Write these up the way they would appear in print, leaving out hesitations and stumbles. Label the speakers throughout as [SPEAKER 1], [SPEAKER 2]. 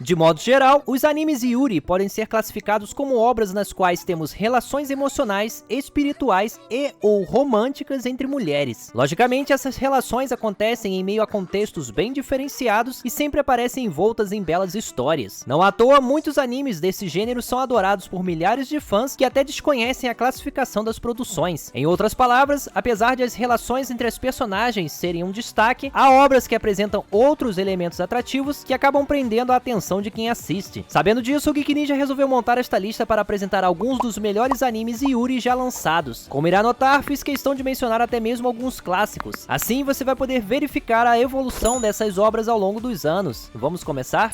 [SPEAKER 1] De modo geral, os animes Yuri podem ser classificados como obras nas quais temos relações emocionais, espirituais e ou românticas entre mulheres. Logicamente, essas relações acontecem em meio a contextos bem diferenciados e sempre aparecem envoltas em belas histórias. Não à toa, muitos animes desse gênero são adorados por milhares de fãs que até desconhecem a classificação das produções. Em outras palavras, apesar de as relações entre as personagens serem um destaque, há obras que apresentam outros elementos atrativos que acabam prendendo a atenção de quem assiste. Sabendo disso, o Geek Ninja resolveu montar esta lista para apresentar alguns dos melhores animes Yuri já lançados. Como irá notar, fiz questão de mencionar até mesmo alguns clássicos. Assim, você vai poder verificar a evolução dessas obras ao longo dos anos. Vamos começar?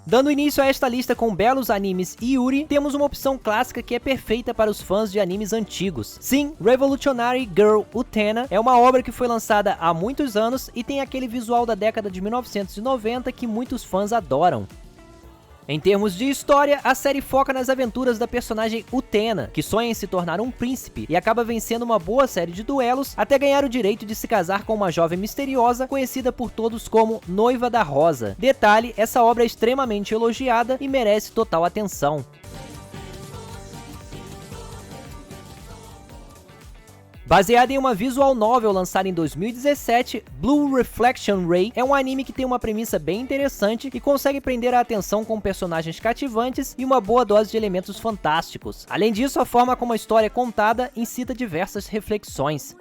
[SPEAKER 1] Dando início a esta lista com belos animes Yuri, temos uma opção clássica que é perfeita para os fãs de animes antigos. Sim, Revolutionary Girl Utena é uma obra que foi lançada há muitos anos e tem aquele visual da década de 1990 que muitos fãs adoram. Em termos de história, a série foca nas aventuras da personagem Utena, que sonha em se tornar um príncipe e acaba vencendo uma boa série de duelos até ganhar o direito de se casar com uma jovem misteriosa conhecida por todos como Noiva da Rosa. Detalhe, essa obra é extremamente elogiada e merece total atenção. Baseada em uma visual novel lançada em 2017, Blue Reflection Ray é um anime que tem uma premissa bem interessante e consegue prender a atenção com personagens cativantes e uma boa dose de elementos fantásticos. Além disso, a forma como a história é contada incita diversas reflexões.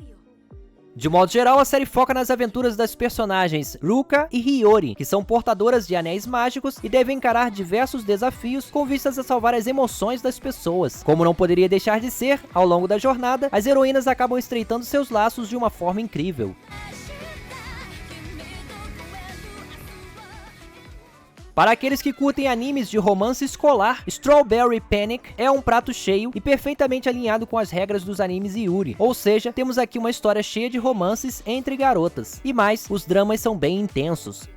[SPEAKER 1] De modo geral, a série foca nas aventuras das personagens Ruka e Hiyori, que são portadoras de anéis mágicos e devem encarar diversos desafios com vistas a salvar as emoções das pessoas. Como não poderia deixar de ser, ao longo da jornada, as heroínas acabam estreitando seus laços de uma forma incrível. Para aqueles que curtem animes de romance escolar, Strawberry Panic é um prato cheio e perfeitamente alinhado com as regras dos animes Yuri, ou seja, temos aqui uma história cheia de romances entre garotas. E mais, os dramas são bem intensos.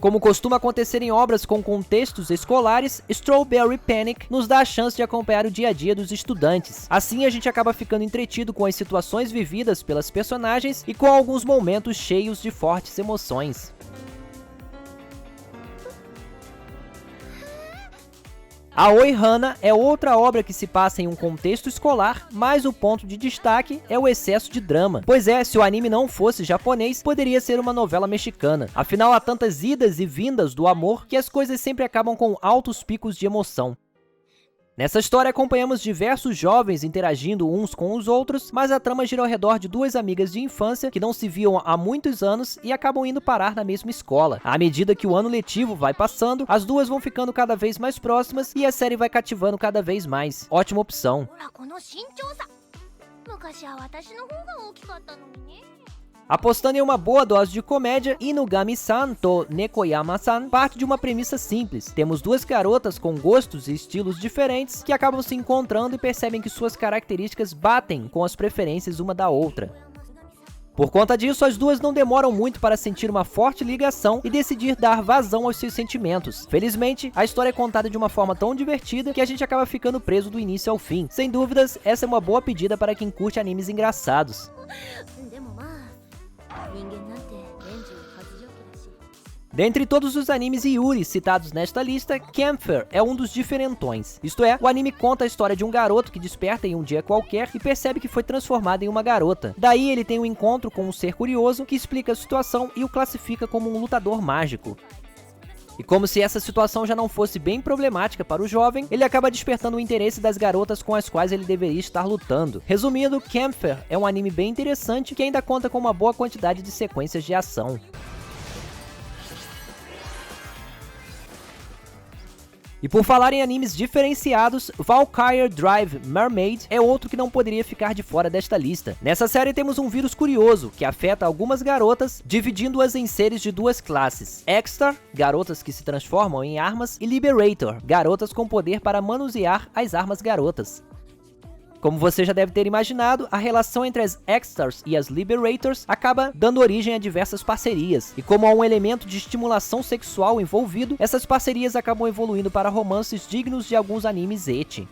[SPEAKER 1] Como costuma acontecer em obras com contextos escolares, Strawberry Panic nos dá a chance de acompanhar o dia a dia dos estudantes. Assim, a gente acaba ficando entretido com as situações vividas pelas personagens e com alguns momentos cheios de fortes emoções. Aoi Hana é outra obra que se passa em um contexto escolar, mas o ponto de destaque é o excesso de drama. Pois é, se o anime não fosse japonês, poderia ser uma novela mexicana. Afinal, há tantas idas e vindas do amor que as coisas sempre acabam com altos picos de emoção. Nessa história acompanhamos diversos jovens interagindo uns com os outros, mas a trama gira ao redor de duas amigas de infância que não se viam há muitos anos e acabam indo parar na mesma escola. À medida que o ano letivo vai passando, as duas vão ficando cada vez mais próximas e a série vai cativando cada vez mais. Ótima opção. Apostando em uma boa dose de comédia, Inugami-san to Nekoyama-san parte de uma premissa simples. Temos duas garotas com gostos e estilos diferentes que acabam se encontrando e percebem que suas características batem com as preferências uma da outra. Por conta disso, as duas não demoram muito para sentir uma forte ligação e decidir dar vazão aos seus sentimentos. Felizmente, a história é contada de uma forma tão divertida que a gente acaba ficando preso do início ao fim. Sem dúvidas, essa é uma boa pedida para quem curte animes engraçados. Dentre todos os animes Yuri citados nesta lista, Campfire é um dos diferentões. Isto é, o anime conta a história de um garoto que desperta em um dia qualquer e percebe que foi transformado em uma garota. Daí ele tem um encontro com um ser curioso que explica a situação e o classifica como um lutador mágico. E como se essa situação já não fosse bem problemática para o jovem, ele acaba despertando o interesse das garotas com as quais ele deveria estar lutando. Resumindo, Campfire é um anime bem interessante que ainda conta com uma boa quantidade de sequências de ação. E por falar em animes diferenciados, Valkyrie Drive Mermaid é outro que não poderia ficar de fora desta lista. Nessa série temos um vírus curioso que afeta algumas garotas, dividindo-as em seres de duas classes: X-Star, garotas que se transformam em armas, e Liberator, garotas com poder para manusear as armas garotas. Como você já deve ter imaginado, a relação entre as X-Stars e as Liberators acaba dando origem a diversas parcerias, e como há um elemento de estimulação sexual envolvido, essas parcerias acabam evoluindo para romances dignos de alguns animes ecchi.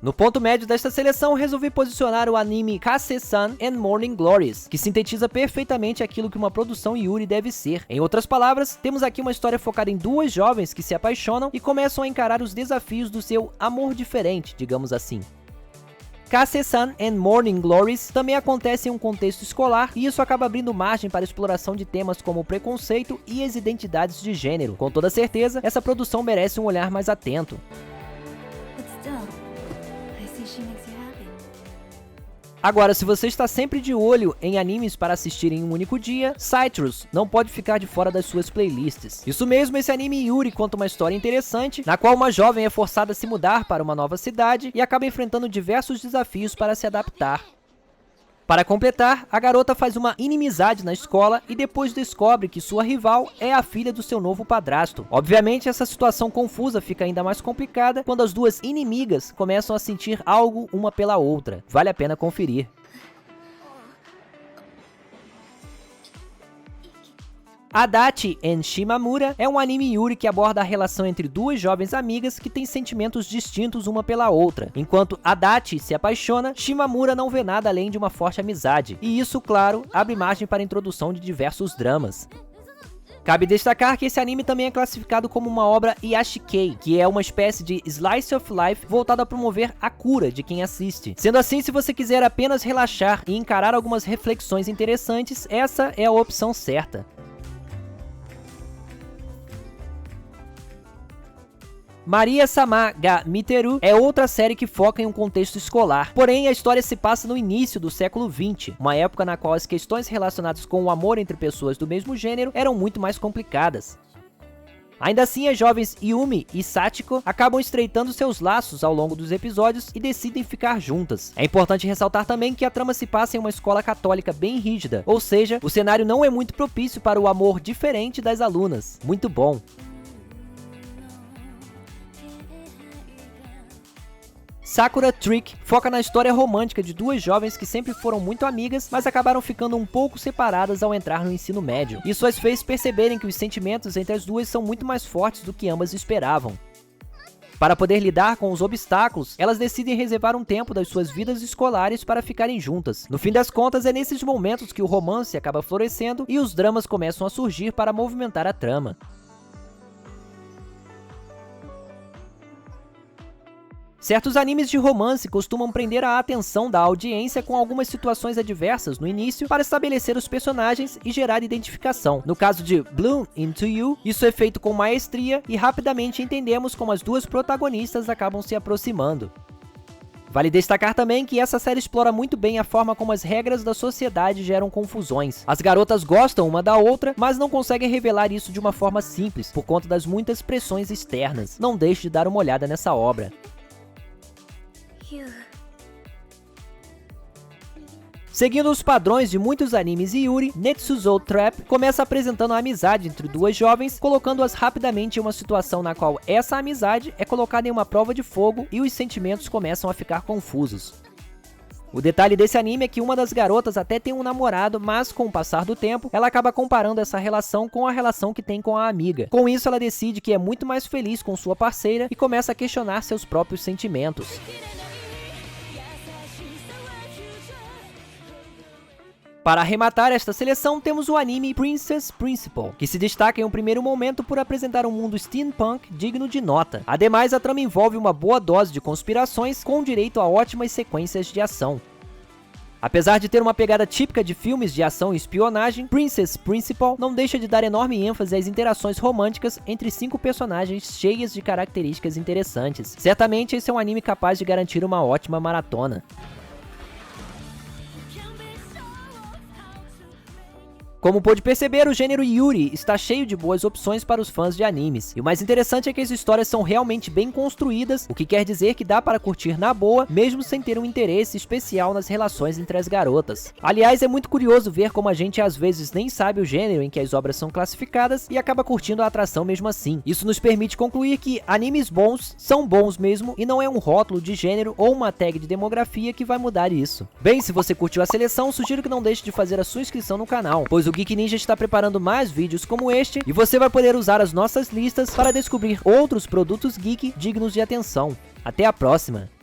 [SPEAKER 1] No ponto médio desta seleção, resolvi posicionar o anime Kase-san and Morning Glories, que sintetiza perfeitamente aquilo que uma produção Yuri deve ser. Em outras palavras, temos aqui uma história focada em duas jovens que se apaixonam e começam a encarar os desafios do seu amor diferente, digamos assim. Kase-san and Morning Glories também acontece em um contexto escolar e isso acaba abrindo margem para a exploração de temas como o preconceito e as identidades de gênero. Com toda certeza, essa produção merece um olhar mais atento. Agora, se você está sempre de olho em animes para assistir em um único dia, Citrus não pode ficar de fora das suas playlists. Isso mesmo, esse anime Yuri conta uma história interessante, na qual uma jovem é forçada a se mudar para uma nova cidade e acaba enfrentando diversos desafios para se adaptar. Para completar, a garota faz uma inimizade na escola e depois descobre que sua rival é a filha do seu novo padrasto. Obviamente, essa situação confusa fica ainda mais complicada quando as duas inimigas começam a sentir algo uma pela outra. Vale a pena conferir. Adachi and Shimamura é um anime Yuri que aborda a relação entre duas jovens amigas que têm sentimentos distintos uma pela outra. Enquanto Adachi se apaixona, Shimamura não vê nada além de uma forte amizade. E isso, claro, abre margem para a introdução de diversos dramas. Cabe destacar que esse anime também é classificado como uma obra Yashikei, que é uma espécie de slice of life voltada a promover a cura de quem assiste. Sendo assim, se você quiser apenas relaxar e encarar algumas reflexões interessantes, essa é a opção certa. Maria-sama ga Miteru é outra série que foca em um contexto escolar, porém a história se passa no início do século XX, uma época na qual as questões relacionadas com o amor entre pessoas do mesmo gênero eram muito mais complicadas. Ainda assim, as jovens Yumi e Sachiko acabam estreitando seus laços ao longo dos episódios e decidem ficar juntas. É importante ressaltar também que a trama se passa em uma escola católica bem rígida, ou seja, o cenário não é muito propício para o amor diferente das alunas. Muito bom! Sakura Trick foca na história romântica de duas jovens que sempre foram muito amigas, mas acabaram ficando um pouco separadas ao entrar no ensino médio. Isso as fez perceberem que os sentimentos entre as duas são muito mais fortes do que ambas esperavam. Para poder lidar com os obstáculos, elas decidem reservar um tempo das suas vidas escolares para ficarem juntas. No fim das contas, é nesses momentos que o romance acaba florescendo e os dramas começam a surgir para movimentar a trama. Certos animes de romance costumam prender a atenção da audiência com algumas situações adversas no início para estabelecer os personagens e gerar identificação. No caso de Bloom Into You, isso é feito com maestria e rapidamente entendemos como as duas protagonistas acabam se aproximando. Vale destacar também que essa série explora muito bem a forma como as regras da sociedade geram confusões. As garotas gostam uma da outra, mas não conseguem revelar isso de uma forma simples, por conta das muitas pressões externas. Não deixe de dar uma olhada nessa obra. Seguindo os padrões de muitos animes Yuri, Netsuzo Trap começa apresentando a amizade entre duas jovens, colocando-as rapidamente em uma situação na qual essa amizade é colocada em uma prova de fogo e os sentimentos começam a ficar confusos. O detalhe desse anime é que uma das garotas até tem um namorado, mas com o passar do tempo, ela acaba comparando essa relação com a relação que tem com a amiga. Com isso, ela decide que é muito mais feliz com sua parceira e começa a questionar seus próprios sentimentos. Para arrematar esta seleção, temos o anime Princess Principal, que se destaca em um primeiro momento por apresentar um mundo steampunk digno de nota. Ademais, a trama envolve uma boa dose de conspirações com direito a ótimas sequências de ação. Apesar de ter uma pegada típica de filmes de ação e espionagem, Princess Principal não deixa de dar enorme ênfase às interações românticas entre 5 personagens cheias de características interessantes. Certamente esse é um anime capaz de garantir uma ótima maratona. Como pôde perceber, o gênero Yuri está cheio de boas opções para os fãs de animes. E o mais interessante é que as histórias são realmente bem construídas, o que quer dizer que dá para curtir na boa, mesmo sem ter um interesse especial nas relações entre as garotas. Aliás, é muito curioso ver como a gente às vezes nem sabe o gênero em que as obras são classificadas e acaba curtindo a atração mesmo assim. Isso nos permite concluir que animes bons são bons mesmo e não é um rótulo de gênero ou uma tag de demografia que vai mudar isso. Bem, se você curtiu a seleção, sugiro que não deixe de fazer a sua inscrição no canal, pois o Geek Ninja está preparando mais vídeos como este e você vai poder usar as nossas listas para descobrir outros produtos geek dignos de atenção. Até a próxima!